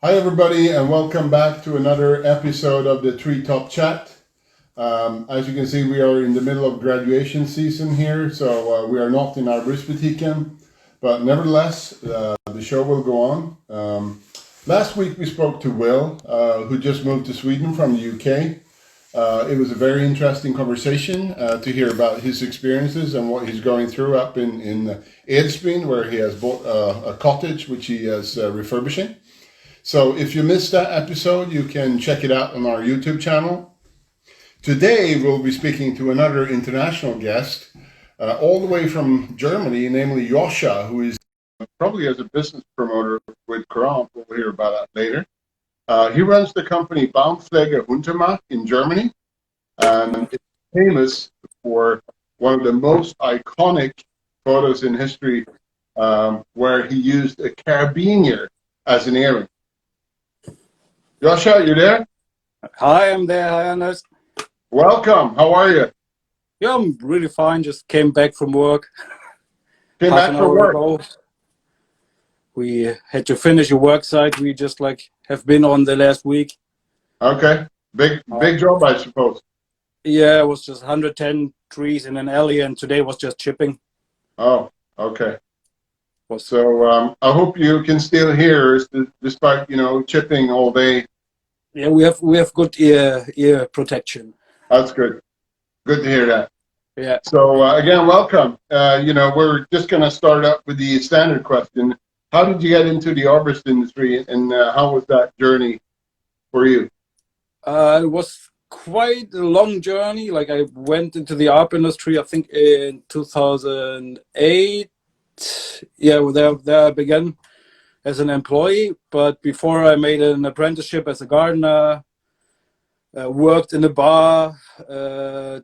Hi, everybody, and welcome back to another episode of the Treetopchat. As you can see, we are in the middle of graduation season here, so we are not in Arboristbutiken, but nevertheless, the show will go on. Last week, we spoke to Will, who just moved to Sweden from the UK. It was a very interesting conversation to hear about his experiences and what he's going through up in Edsbyn, where he has bought a cottage, which he is refurbishing. So if you missed that episode, you can check it out on our YouTube channel. Today, we'll be speaking to another international guest, all the way from Germany, namely Josua, who is probably as a business promoter with Courant. We'll hear about that later. He runs the company Baumpflege Untermacht in Germany, and it's famous for one of the most iconic photos in history, where he used a Carabineer as an earring. Josua, you there? Hi, I'm there. Hi, Anders. Welcome. How are you? Yeah, I'm really fine. Just came back from work. Came Half back an from hour work. ago. We had to finish a work site. We just have been on the last week. Okay. Big job, I suppose. Yeah, it was just 110 trees in an alley, and today was just chipping. Oh, okay. So I hope you can still hear us despite chipping all day. Yeah, we have good ear protection. That's good. Good to hear that. Yeah. So again, welcome. We're just going to start up with the standard question. How did you get into the arborist industry, and how was that journey for you? It was quite a long journey. Like, I went into the arbor industry, I think in 2008. Yeah, there I began as an employee, but before I made an apprenticeship as a gardener, worked in a bar. I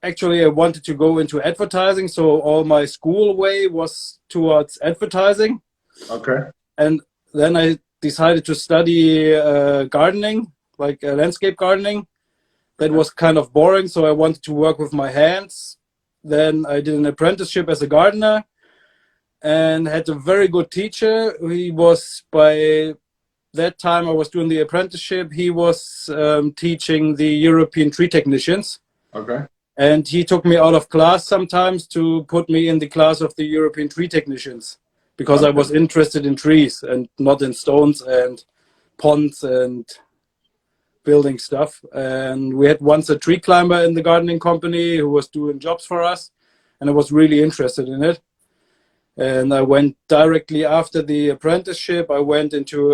wanted to go into advertising, so all my school way was towards advertising. Okay. And then I decided to study gardening, like landscape gardening. That was kind of boring, so I wanted to work with my hands. Then I did an apprenticeship as a gardener and had a very good teacher. He was, by that time I was doing the apprenticeship, he was teaching the European tree technicians. Okay. And he took me out of class sometimes to put me in the class of the European tree technicians, because I was interested in trees and not in stones and ponds and building stuff. And we had once a tree climber in the gardening company who was doing jobs for us, and I was really interested in it. And I went directly after the apprenticeship. I went into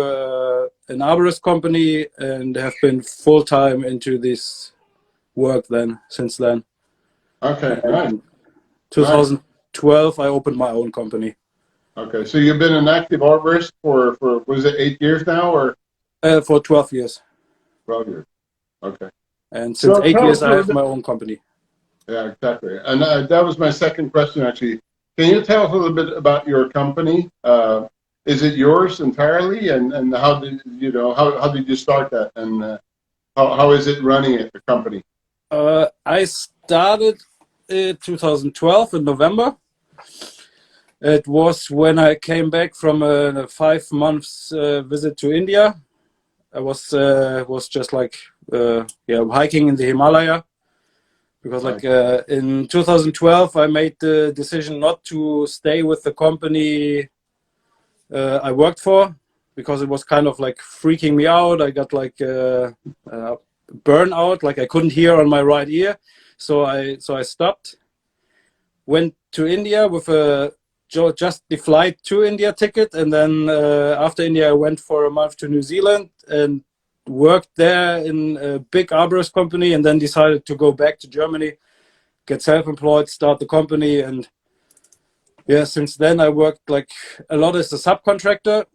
an arborist company and have been full-time into this work since then. Okay, And nice. in 2012, I opened my own company. Okay, so you've been an active arborist for was it 8 years now, or? For 12 years. 12 years. Okay. And since So 8 years, I have my own company. Yeah, exactly. And that was my second question, actually. Can you tell us a little bit about your company? Is it yours entirely, and how did how did you start that, and how is it running it, the company? I started in 2012 in November. It was when I came back from a 5 months visit to India. I was just hiking in the Himalaya, because in 2012 I made the decision not to stay with the company I worked for, because it was kind of like freaking me out. I got like burnout, like I couldn't hear on my right ear, so I stopped. Went to India with just the flight to India ticket, and then after India I went for a month to New Zealand and worked there in a big arborist company, and then decided to go back to Germany, get self-employed, start the company. And yeah, since then I worked like a lot as a subcontractor,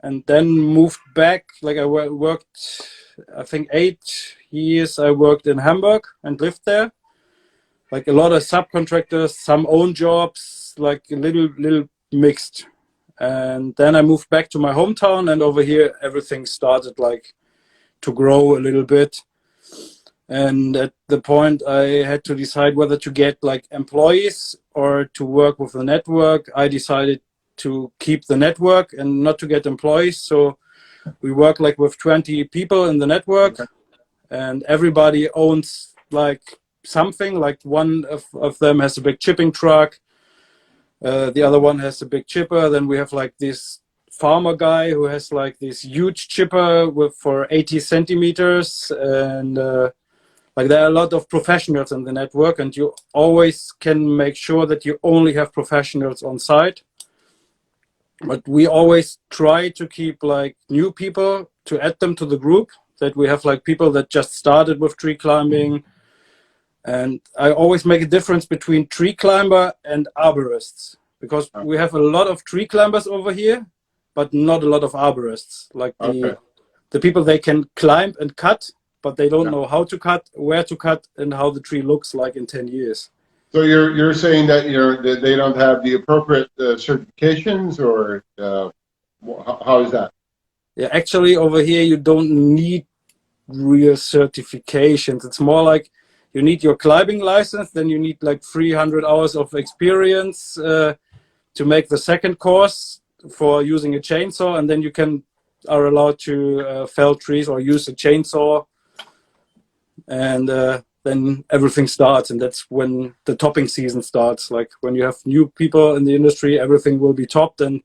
and then moved back. Like I worked, I think 8 years I worked in Hamburg and lived there. Like a lot of subcontractors, some own jobs, like a little mixed. And then I moved back to my hometown, and over here everything started like to grow a little bit. And at the point I had to decide whether to get like employees or to work with a network. I decided to keep the network and not to get employees. So we work like with 20 people in the network, Okay. and everybody owns like something. Like one of them has a big chipping truck, the other one has a big chipper. Then we have like this farmer guy who has like this huge chipper with for 80 centimeters, and like there are a lot of professionals in the network, and you always can make sure that you only have professionals on site. But we always try to keep like new people to add them to the group, that we have like people that just started with tree climbing. And I always make a difference between tree climber and arborists, because we have a lot of tree climbers over here, but not a lot of arborists. Like Okay. the people, they can climb and cut, but they don't Yeah. know how to cut, where to cut, and how the tree looks like in 10 years. So you're saying that that they don't have the appropriate certifications, or how is that? Yeah, actually over here you don't need real certifications. It's more like you need your climbing license, then you need like 300 hours of experience to make the second course for using a chainsaw, and then you are allowed to fell trees or use a chainsaw, and then everything starts, and that's when the topping season starts. Like when you have new people in the industry, everything will be topped, and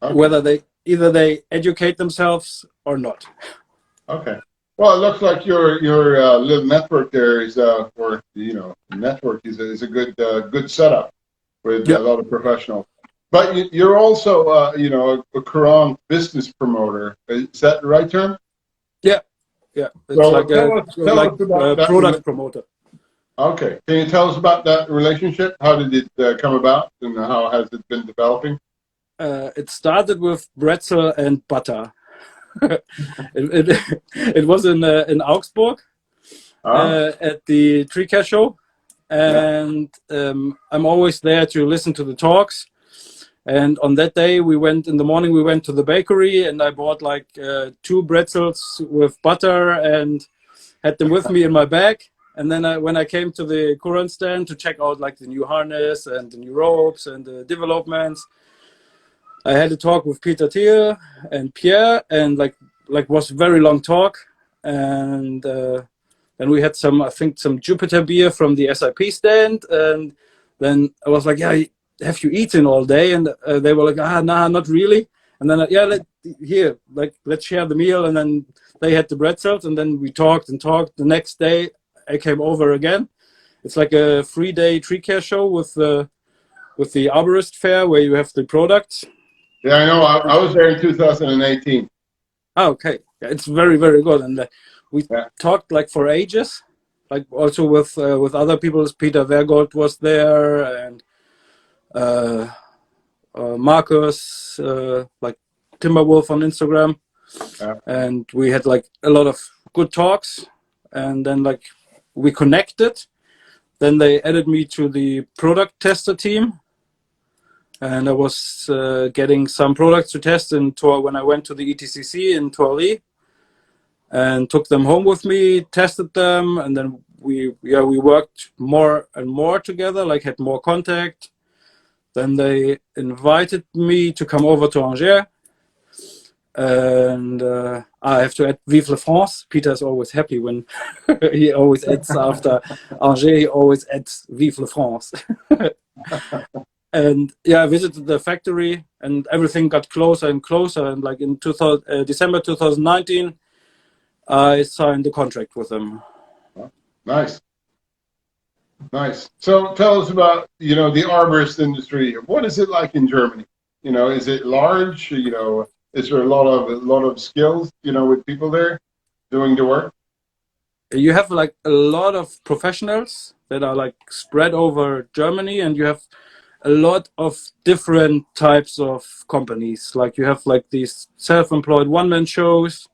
whether they educate themselves or not. Okay. Well, it looks like your little network there is or network is a good setup with a lot of professionals. But you're also a Courant business promoter. Is that the right term? Yeah. It's So like tell us about that product promoter. Okay. Can you tell us about that relationship? How did it come about, and how has it been developing? It started with pretzel and butter. it was in Augsburg at the Tree Care show, and I'm always there to listen to the talks. And on that day, in the morning we went to the bakery, and I bought like 2 pretzels with butter and had them with me in my bag. And then when I came to the Courant stand to check out like the new harness and the new ropes and the developments, I had a talk with Peter Thiel and Pierre, and like was a very long talk. And then we had some Jupiter beer from the SIP stand, and then I was like, yeah, have you eaten all day? And they were like, nah, not really. And then let's share the meal. And then they had the pretzels, and then we talked and talked. The next day I came over again. It's like a 3-day tree care show with the Arborist fair, where you have the products. Yeah, I know. I was there in 2018. Oh, okay. Yeah, it's very, very good. And we talked like for ages, like also with other people. Peter Vergold was there, and Marcus, like Timberwolf on Instagram. And we had like a lot of good talks, and then like we connected. Then they added me to the product tester team, and I was getting some products to test when I went to the ETCC in Torley, and took them home with me, tested them, and then we worked more and more together, like had more contact. Then they invited me to come over to Angers, and I have to add Vive la France. Peter is always happy when he always adds after Angers, he always adds Vive la France. And I visited the factory, and everything got closer and closer. And like in December 2019, I signed the contract with them. Nice. So tell us about the arborist industry. What is it like in Germany? Is it large? Is there a lot of skills? With people there doing the work. You have like a lot of professionals that are like spread over Germany, and you have a lot of different types of companies. Like you have like these self-employed one-man shows,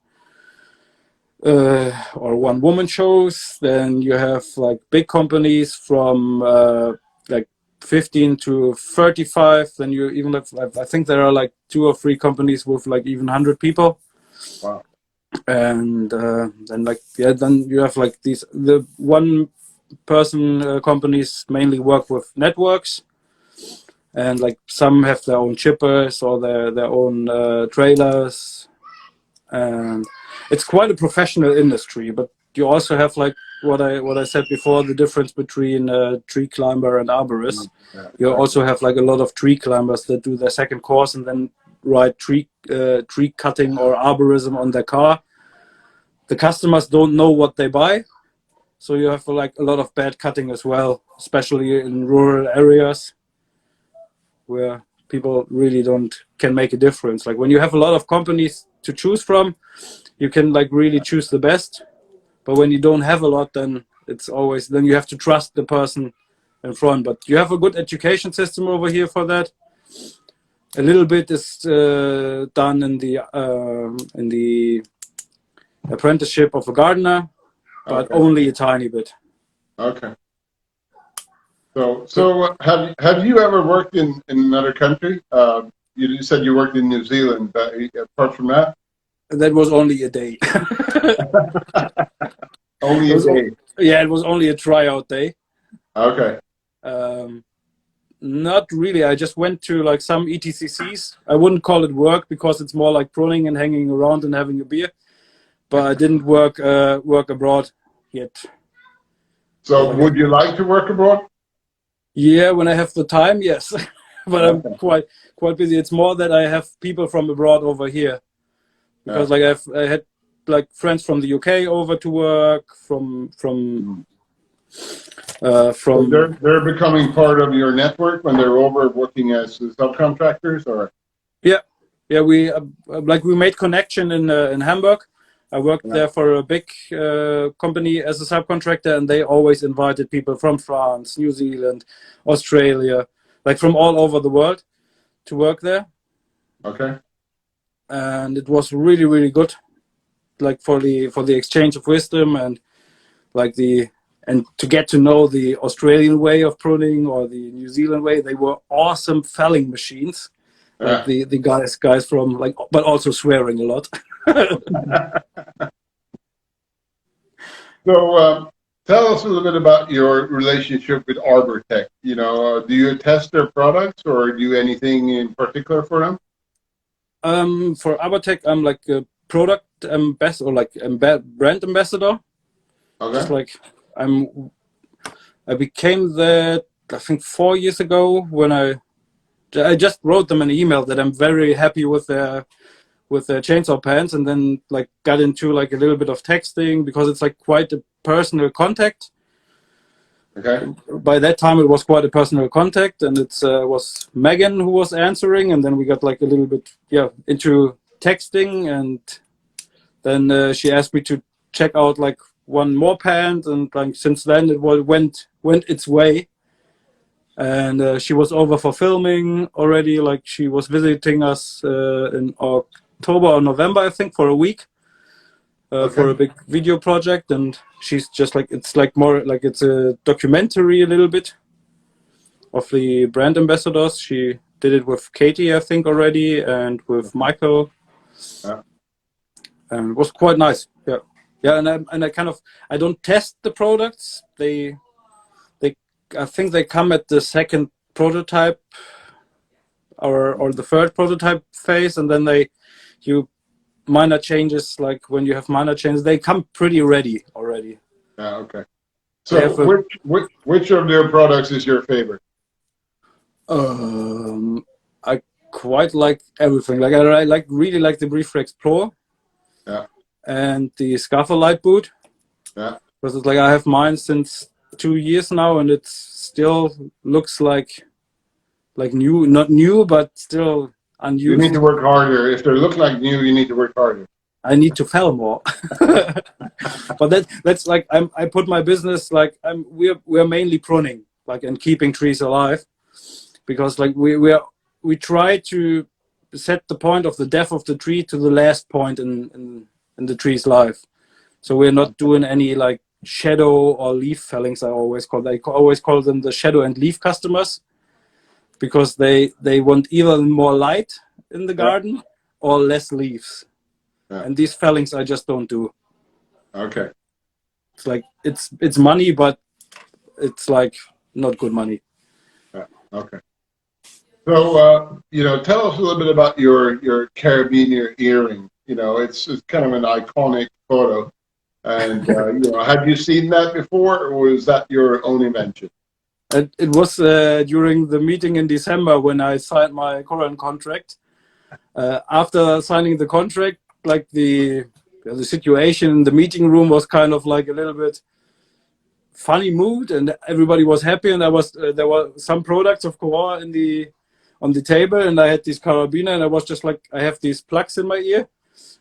or one-woman shows. Then you have like big companies from like 15 to 35. Then you even have, I think there are like 2 or 3 companies with like even 100 people. Wow. And then you have like the one-person companies mainly work with networks. and like some have their own chippers or their own trailers, and it's quite a professional industry. But you also have like what I said before, the difference between tree climber and arborist. Yeah, You exactly. also have like a lot of tree climbers that do their second course and then ride tree cutting or arborism on their car. The customers don't know what they buy, so you have like a lot of bad cutting as well, especially in rural areas where people really can make a difference. Like when you have a lot of companies to choose from, you can like really choose the best. But when you don't have a lot, then then you have to trust the person in front. But you have a good education system over here for that. A little bit is done in the apprenticeship of a gardener, but Okay. only a tiny bit. Okay. So have you ever worked in another country? You said you worked in New Zealand. Apart from that, That was only a day. only a day. Yeah, it was only a tryout day. Okay. Not really. I just went to like some ETCCs. I wouldn't call it work because it's more like pruning and hanging around and having a beer. But I didn't work abroad yet. So would you like to work abroad? Yeah, when I have the time, yes. But I'm Okay. quite busy. It's more that I have people from abroad over here because like I had like friends from the UK over to work from So they're becoming part of your network when they're over working as subcontractors, or yeah we made connection in Hamburg. I worked there for a big company as a subcontractor, and they always invited people from France, New Zealand, Australia, like from all over the world to work there. okay. And it was really, really good, like for the exchange of wisdom and like and to get to know the Australian way of pruning or the New Zealand way. They were awesome felling machines, like Yeah. the guys from like, but also swearing a lot. So tell us a little bit about your relationship with Arbortech. Do you test their products or do anything in particular for them? For Arbortech, I'm like a product ambassador, or like brand ambassador. Okay. Just like I became that I think 4 years ago when I just wrote them an email that I'm very happy with their chainsaw pants, and then like got into like a little bit of texting because it's like quite a personal contact. Okay. By that time it was quite a personal contact, and it was Megan who was answering, and then we got like a little bit into texting, and then she asked me to check out like one more pant, and like since then it went its way. And she was over for filming already. Like she was visiting us in October or November, I think, for a week for a big video project. And she's just like, it's like more like it's a documentary a little bit of the brand ambassadors. She did it with Katie, I think, already, and with Michael. Yeah. And it was quite nice. Yeah. And I don't test the products. I think they come at the second prototype or the third prototype phase, and then you minor changes, like when you have minor changes, they come pretty ready already. Yeah. Okay. So which of their products is your favorite? I quite like everything. Like I really like the Briefrex Pro. Yeah. And the Scaffold Light boot. Yeah. Because it's like I have mine since 2 years now, and it still looks like new, not new, but still unused. You need to work harder. If they look like new, you need to work harder. I need to fell more. But that's like I put my business like we're mainly pruning, like, and keeping trees alive, because like we try to set the point of the death of the tree to the last point in the tree's life. So we're not doing any like shadow or leaf fellings. I always call them the shadow and leaf customers, because they want either more light in the garden or less leaves. Yeah. And these fellings I just don't do. Okay. It's like it's money, but it's like not good money. Yeah. Okay. So, tell us a little bit about your Carabineer earring. It's kind of an iconic photo. And, have you seen that before, or was that your own invention? It was during the meeting in December when I signed my Courant contract. After signing the contract, like the situation in the meeting room was kind of like a little bit funny mood, and everybody was happy, and there were some products of Courant on the table, and I had this carabiner, and I was just like, I have these plugs in my ear,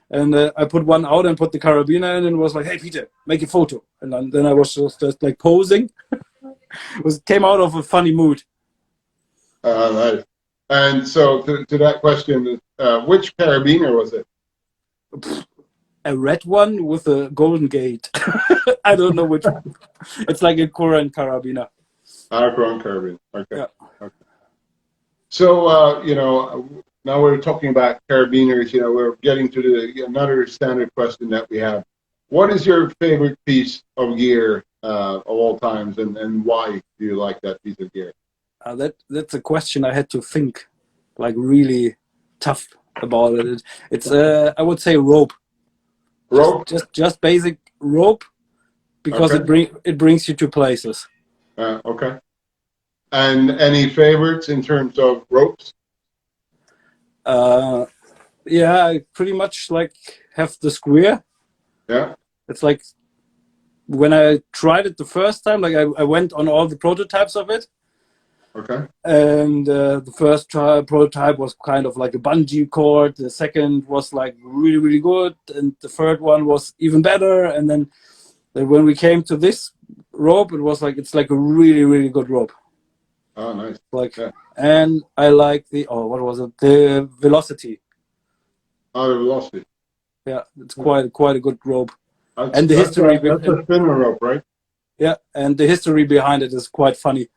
and I put one out and put the carabiner in, and was like, hey Peter, make a photo, and then I was just like posing. It came out of a funny mood. Nice. And so, to that question, which carabiner was it? A red one with a golden gate. I don't know which one. It's like a Courant carabiner. Courant carabiner. Okay. Yeah. Okay. So, now we're talking about carabiners. We're getting to another standard question that we have. What is your favorite piece of gear of all times, and why do you like that piece of gear? That's a question I had to think, like, really tough about it. It's I would say rope. Rope. Just basic rope, because Okay. it brings you to places. Okay. And any favorites in terms of ropes? Yeah, I pretty much like have the square. Yeah. It's like when I tried it the first time, like I went on all the prototypes of it. Okay. And the first prototype was kind of like a bungee cord. The second was like really, really good. And the third one was even better. And then when we came to this rope, it was like, it's like a really, really good rope. Oh, nice. Like, Yeah. and I like what was it? The velocity. Oh, the velocity. Yeah, it's quite a good rope. That's, And the that's history. a, that's a spinner rope, right? Yeah, and the history behind it is quite funny.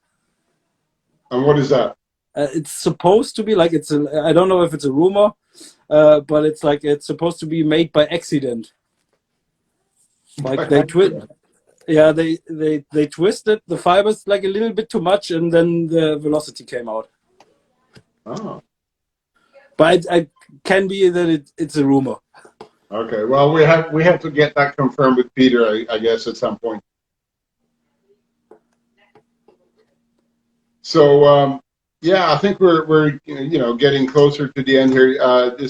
And what is that? It's supposed to be like, I don't know if it's a rumor, but it's like it's supposed to be made by accident. Like they twisted the fibers like a little bit too much, and then the velocity came out. Oh. But I can be that it's a rumor. Okay. Well, we have to get that confirmed with Peter, I guess, at some point. So, yeah, I think we're getting closer to the end here. Do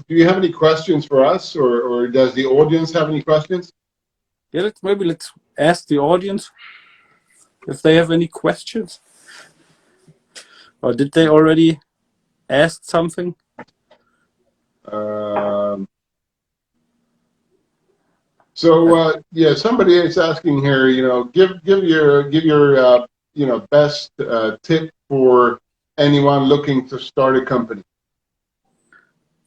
you have any questions for us, or does the audience have any questions? Yeah, let's ask the audience if they have any questions. Or did they already ask something? Yeah, somebody is asking here. Give your best tip for anyone looking to start a company.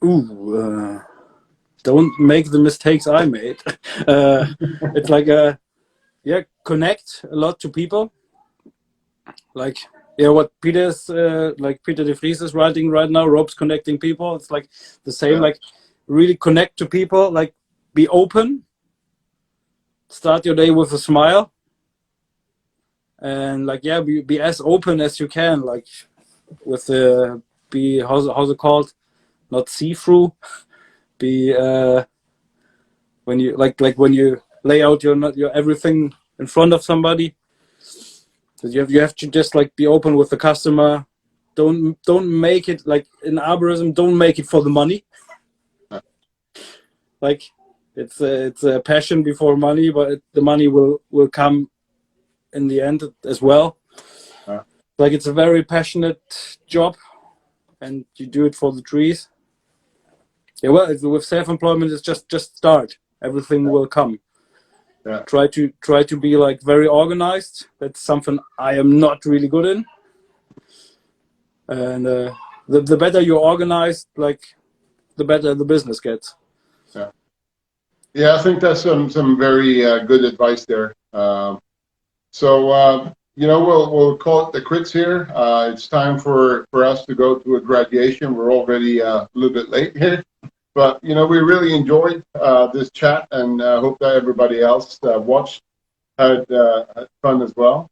Ooh, don't make the mistakes I made. It's like connect a lot to people. Like, what Peter's like Peter de Vries is writing right now, ropes connecting people. It's like the same. Yeah. Like, really connect to people. Like, be open. Start your day with a smile. And like, be as open as you can. Like, with be how's it called? Not see through. Be when you when you lay out your everything in front of somebody. You have to just like be open with the customer. Don't make it like in arborism. Don't make it for the money. Like, it's a passion before money, but the money will come in the end as well. Like, it's a very passionate job, and you do it for the trees. Yeah, well, with self-employment, it's just start. Everything will come. Yeah. Try to be like very organized. That's something I am not really good in. And the better you're organized, like, the better the business gets. Yeah, I think that's some very good advice there. We'll call it the quits here. It's time for us to go to a graduation. We're already a little bit late here, but we really enjoyed this chat, and hope that everybody else watched had fun as well.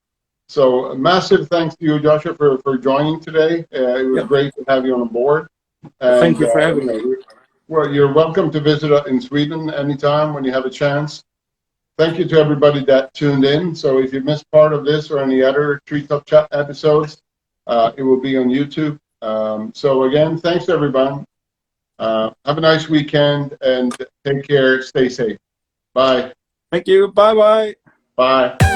So massive thanks to you, Joshua, for joining today. It was Yeah. great to have you on board. And, Thank you for having me. Well, you're welcome to visit in Sweden anytime when you have a chance. Thank you to everybody that tuned in. So if you missed part of this or any other Treetopchat episodes, it will be on YouTube. So again, thanks everyone. Have a nice weekend and take care. Stay safe. Bye. Thank you. Bye bye. Bye.